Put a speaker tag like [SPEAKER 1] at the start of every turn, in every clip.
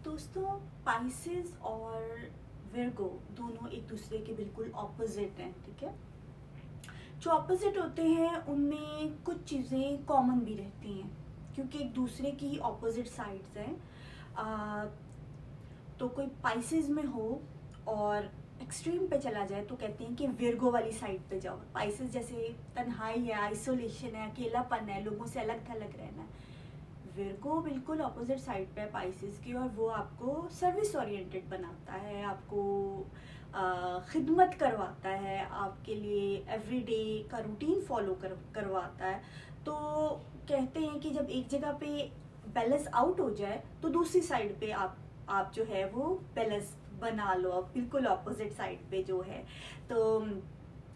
[SPEAKER 1] दोस्तों, पाइसेस और विर्गो दोनों एक दूसरे के बिल्कुल ऑपोजिट हैं। ठीक है, जो ऑपोजिट होते हैं उनमें कुछ चीज़ें कॉमन भी रहती हैं क्योंकि एक दूसरे की ही ऑपोजिट साइड्स हैं। तो कोई पाइसेस में हो और एक्सट्रीम पे चला जाए तो कहते हैं कि विर्गो वाली साइड पे जाओ। पाइसेस जैसे तन्हाई है, आइसोलेशन है, अकेलापन है, लोगों से अलग थलग रहना है। विर्गो बिल्कुल ऑपोजिट साइड पे है पाइसेस की, और वो आपको सर्विस ओरिएंटेड बनाता है, आपको खिदमत करवाता है, आपके लिए एवरीडे का रूटीन फॉलो करवाता है। तो कहते हैं कि जब एक जगह पे बैलेंस आउट हो जाए तो दूसरी साइड पे आप जो है वो बैलेंस बना लो, अब बिल्कुल ऑपोजिट साइड पे जो है। तो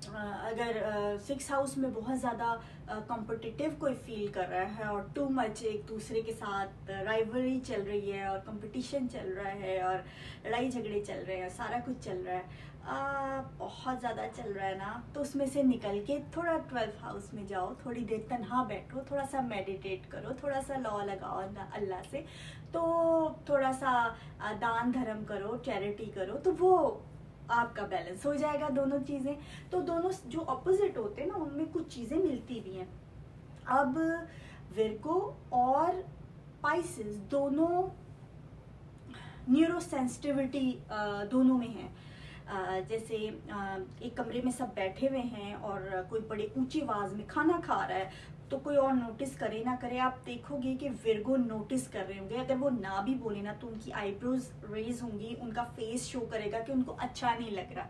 [SPEAKER 1] अगर 6 हाउस में बहुत ज़्यादा कॉम्पिटिटिव कोई फील कर रहा है और टू मच एक दूसरे के साथ राइवलरी चल रही है और कंपटीशन चल रहा है और लड़ाई झगड़े चल रहे हैं, सारा कुछ चल रहा है, बहुत ज़्यादा चल रहा है ना, तो उसमें से निकल के थोड़ा 12th हाउस में जाओ, थोड़ी देर तन्हा बैठो, थोड़ा सा मेडिटेट करो, थोड़ा सा लॉ लगाओ अल्लाह से, तो थोड़ा सा दान धर्म करो, चैरिटी करो, तो वो आपका बैलेंस हो जाएगा दोनों चीज़ें। तो दोनों जो ऑपोजिट होते हैं ना उनमें कुछ चीज़ें मिलती भी हैं। अब विर्गो और पाइसेस दोनों न्यूरो सेंसिटिविटी दोनों में है। जैसे एक कमरे में सब बैठे हुए हैं और कोई बड़ी ऊंची आवाज़ में खाना खा रहा है, तो कोई और नोटिस करे ना करे, आप देखोगे कि विर्गो नोटिस कर रहे होंगे। अगर वो ना भी बोले ना तो उनकी आईब्रोज रेज होंगी, उनका फेस शो करेगा कि उनको अच्छा नहीं लग रहा।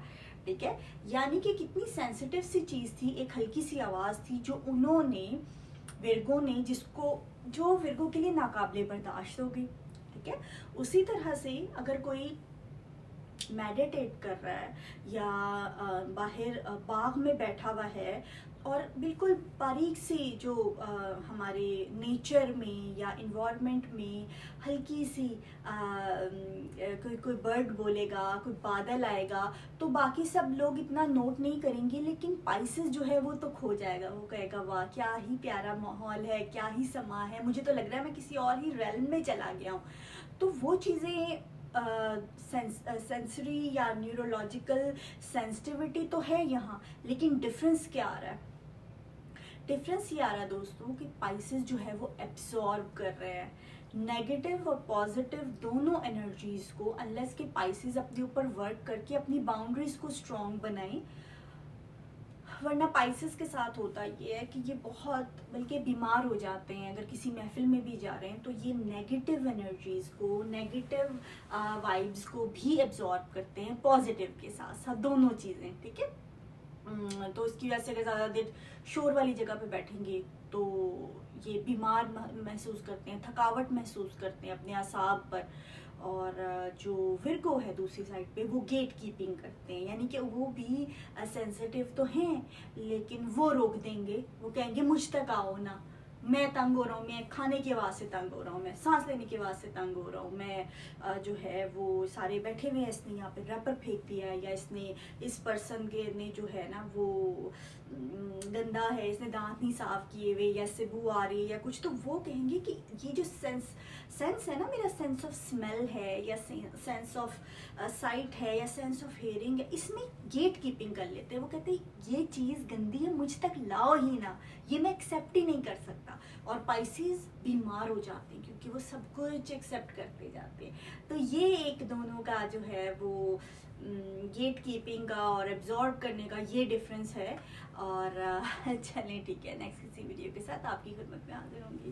[SPEAKER 1] ठीक है, यानी कि कितनी सेंसिटिव सी चीज़ थी, एक हल्की सी आवाज़ थी जो उन्होंने विर्गो ने जो विर्गो के लिए नाकाबिले बर्दाश्त हो गई। ठीक है, उसी तरह से अगर कोई मेडिटेट कर रहा है या बाहर बाग में बैठा हुआ है और बिल्कुल बारीक सी जो हमारे नेचर में या इन्वायरमेंट में हल्की सी कोई बर्ड बोलेगा, कोई बादल आएगा, तो बाकी सब लोग इतना नोट नहीं करेंगे, लेकिन पाइसेस जो है वो तो खो जाएगा। वो कहेगा वाह क्या ही प्यारा माहौल है, क्या ही समा है, मुझे तो लग रहा है मैं किसी और ही रेल्म में चला गया हूँ। तो वो चीज़ें सेंसरी या न्यूरोलॉजिकल सेंसिटिविटी तो है यहाँ, लेकिन डिफरेंस क्या आ रहा है? डिफरेंस ये आ रहा है दोस्तों कि पाइसेस जो है वो एब्सॉर्ब कर रहे हैं नेगेटिव और पॉजिटिव दोनों एनर्जीज को, अनलेस कि पाइसेस अपने ऊपर वर्क करके अपनी बाउंड्रीज को स्ट्रॉन्ग बनाएं। वरना पाइसेस के साथ होता ये है कि ये बहुत बल्कि बीमार हो जाते हैं। अगर किसी महफिल में भी जा रहे हैं तो ये नेगेटिव एनर्जीज को, नेगेटिव वाइब्स को भी एब्जॉर्ब करते हैं पॉजिटिव के साथ साथ, दोनों चीज़ें। ठीक है, तो इसकी वजह से अगर ज़्यादा देर शोर वाली जगह पे बैठेंगे तो ये बीमार महसूस करते हैं, थकावट महसूस करते हैं अपने असाब पर। और जो विर्गो है दूसरी साइड पे वो गेट कीपिंग करते हैं, यानी कि वो भी सेंसिटिव तो हैं, लेकिन वो रोक देंगे। वो कहेंगे मुझ तक आओ ना, मैं तंग हो रहा हूँ, मैं खाने की आवाज़ से तंग हो रहा हूँ, मैं सांस लेने की आवाज़ से तंग हो रहा हूँ, मैं जो है वो सारे बैठे हुए हैं, इसने यहाँ पे रैपर फेंक दिया है, या इसने इस पर्सन के ने जो है ना वो गंदा है, इसने दांत नहीं साफ किए हुए, या इससे बू आ रही है या कुछ, तो वो कहेंगे कि ये जो सेंस है ना, मेरा सेंस ऑफ स्मेल है या सेंस ऑफ साइट है या सेंस ऑफ हियरिंग है, इसमें गेट कीपिंग कर लेते हैं। वो कहते हैं ये चीज़ गंदी है, मुझ तक लाओ ही ना, ये मैं एक्सेप्ट ही नहीं कर सकता। और पाइसेस बीमार हो जाते हैं क्योंकि वो सब कुछ एक्सेप्ट करते जाते हैं। तो ये एक दोनों का जो है वो गेट कीपिंग का और एब्जॉर्ब करने का ये डिफरेंस है। और चलें ठीक है, नेक्स्ट किसी वीडियो के साथ आपकी खिदमत में हाजिर होंगी।